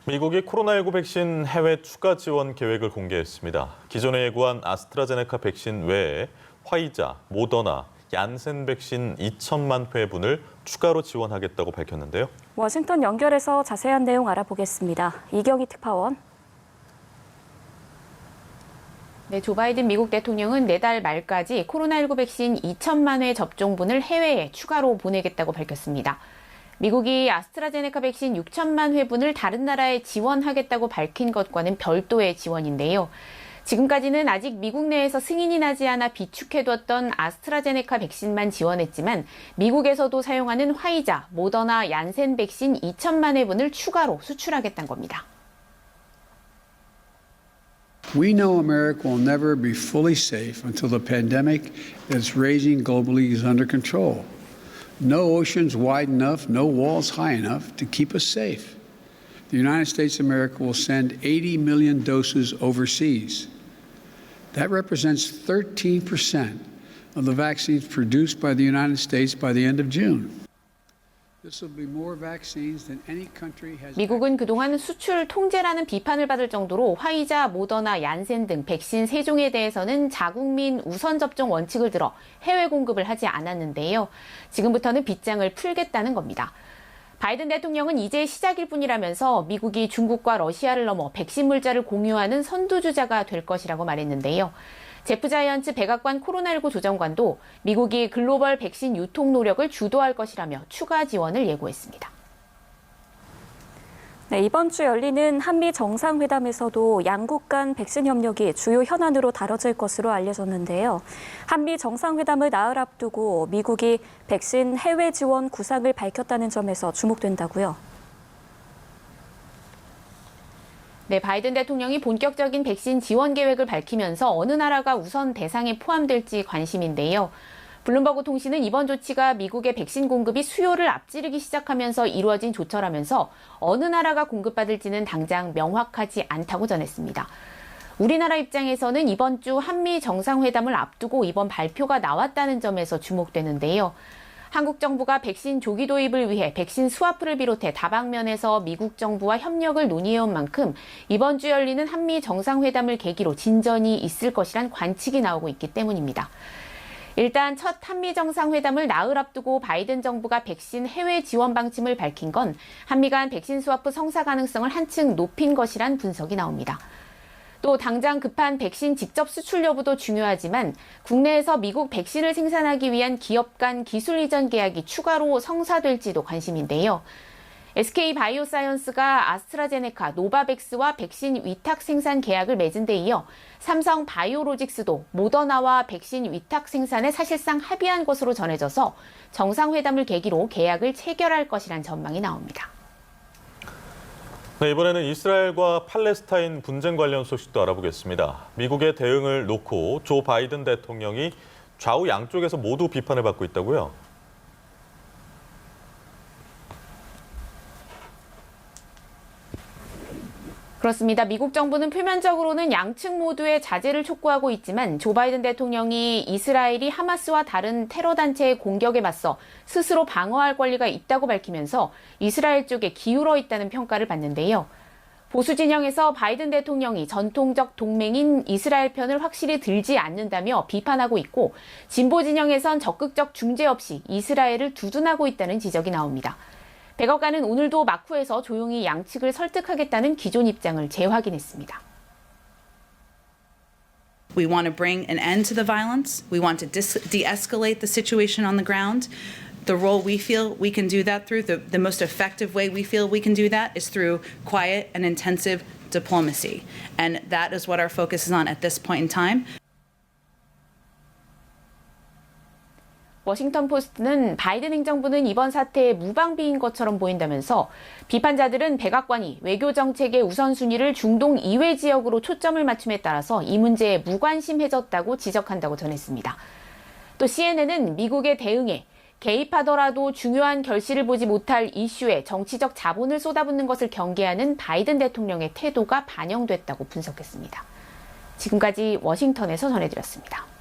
미국이 코로나19 백신 해외 추가 지원 계획을 공개했습니다. 기존에 예고한 아스트라제네카 백신 외에 화이자, 모더나, 얀센 백신 2천만 회분을 추가로 지원하겠다고 밝혔는데요. 워싱턴 연결해서 자세한 내용 알아보겠습니다. 이경희 특파원. 네, 조 바이든 미국 대통령은 내달 말까지 코로나19 백신 2천만 회 접종분을 해외에 추가로 보내겠다고 밝혔습니다. 미국이 아스트라제네카 백신 6천만 회분을 다른 나라에 지원하겠다고 밝힌 것과는 별도의 지원인데요. 지금까지는 아직 미국 내에서 승인이 나지 않아 비축해뒀던 아스트라제네카 백신만 지원했지만 미국에서도 사용하는 화이자, 모더나, 얀센 백신 2천만 회분을 추가로 수출하겠다는 겁니다. We know America will never be fully safe until the pandemic that's raging globally is under control. No oceans wide enough, no walls high enough to keep us safe. The United States of America will send 80 million doses overseas. That represents 13% of the vaccines produced by the United States by the end of June. 미국은 그동안 수출 통제라는 비판을 받을 정도로 화이자, 모더나, 얀센 등 백신 3종에 대해서는 자국민 우선 접종 원칙을 들어 해외 공급을 하지 않았는데요. 지금부터는 빗장을 풀겠다는 겁니다. 바이든 대통령은 이제 시작일 뿐이라면서 미국이 중국과 러시아를 넘어 백신 물자를 공유하는 선두주자가 될 것이라고 말했는데요. 제프 자이언츠 백악관 코로나19 조정관도 미국이 글로벌 백신 유통 노력을 주도할 것이라며 추가 지원을 예고했습니다. 네, 이번 주 열리는 한미 정상회담에서도 양국 간 백신 협력이 주요 현안으로 다뤄질 것으로 알려졌는데요. 한미 정상회담을 나흘 앞두고 미국이 백신 해외 지원 구상을 밝혔다는 점에서 주목된다고요. 네, 바이든 대통령이 본격적인 백신 지원 계획을 밝히면서 어느 나라가 우선 대상에 포함될지 관심인데요. 블룸버그 통신은 이번 조치가 미국의 백신 공급이 수요를 앞지르기 시작하면서 이루어진 조처라면서 어느 나라가 공급받을지는 당장 명확하지 않다고 전했습니다. 우리나라 입장에서는 이번 주 한미 정상회담을 앞두고 이번 발표가 나왔다는 점에서 주목되는데요. 한국 정부가 백신 조기 도입을 위해 백신 스와프를 비롯해 다방면에서 미국 정부와 협력을 논의해온 만큼 이번 주 열리는 한미 정상회담을 계기로 진전이 있을 것이란 관측이 나오고 있기 때문입니다. 일단 첫 한미 정상회담을 나흘 앞두고 바이든 정부가 백신 해외 지원 방침을 밝힌 건 한미 간 백신 스와프 성사 가능성을 한층 높인 것이란 분석이 나옵니다. 또 당장 급한 백신 직접 수출 여부도 중요하지만 국내에서 미국 백신을 생산하기 위한 기업 간 기술 이전 계약이 추가로 성사될지도 관심인데요. SK바이오사이언스가 아스트라제네카, 노바백스와 백신 위탁 생산 계약을 맺은 데 이어 삼성 바이오로직스도 모더나와 백신 위탁 생산에 사실상 합의한 것으로 전해져서 정상회담을 계기로 계약을 체결할 것이란 전망이 나옵니다. 네, 이번에는 이스라엘과 팔레스타인 분쟁 관련 소식도 알아보겠습니다. 미국의 대응을 놓고 조 바이든 대통령이 좌우 양쪽에서 모두 비판을 받고 있다고요? 그렇습니다. 미국 정부는 표면적으로는 양측 모두의 자제를 촉구하고 있지만 조 바이든 대통령이 이스라엘이 하마스와 다른 테러 단체의 공격에 맞서 스스로 방어할 권리가 있다고 밝히면서 이스라엘 쪽에 기울어 있다는 평가를 받는데요. 보수 진영에서 바이든 대통령이 전통적 동맹인 이스라엘 편을 확실히 들지 않는다며 비판하고 있고 진보 진영에선 적극적 중재 없이 이스라엘을 두둔하고 있다는 지적이 나옵니다. 백악관은 오늘도 마쿠에서 조용히 양측을 설득하겠다는 기존 입장을 재확인했습니다. We want to bring an end to the violence. We want to de-escalate the situation on the ground. The role we feel we can do that through, the most effective way we feel we can do that is through quiet and intensive diplomacy. And that is what our focus is on at this point in time. 워싱턴 포스트는 바이든 행정부는 이번 사태에 무방비인 것처럼 보인다면서 비판자들은 백악관이 외교 정책의 우선순위를 중동 이외 지역으로 초점을 맞춤에 따라서 이 문제에 무관심해졌다고 지적한다고 전했습니다. 또 CNN은 미국의 대응에 개입하더라도 중요한 결실을 보지 못할 이슈에 정치적 자본을 쏟아붓는 것을 경계하는 바이든 대통령의 태도가 반영됐다고 분석했습니다. 지금까지 워싱턴에서 전해드렸습니다.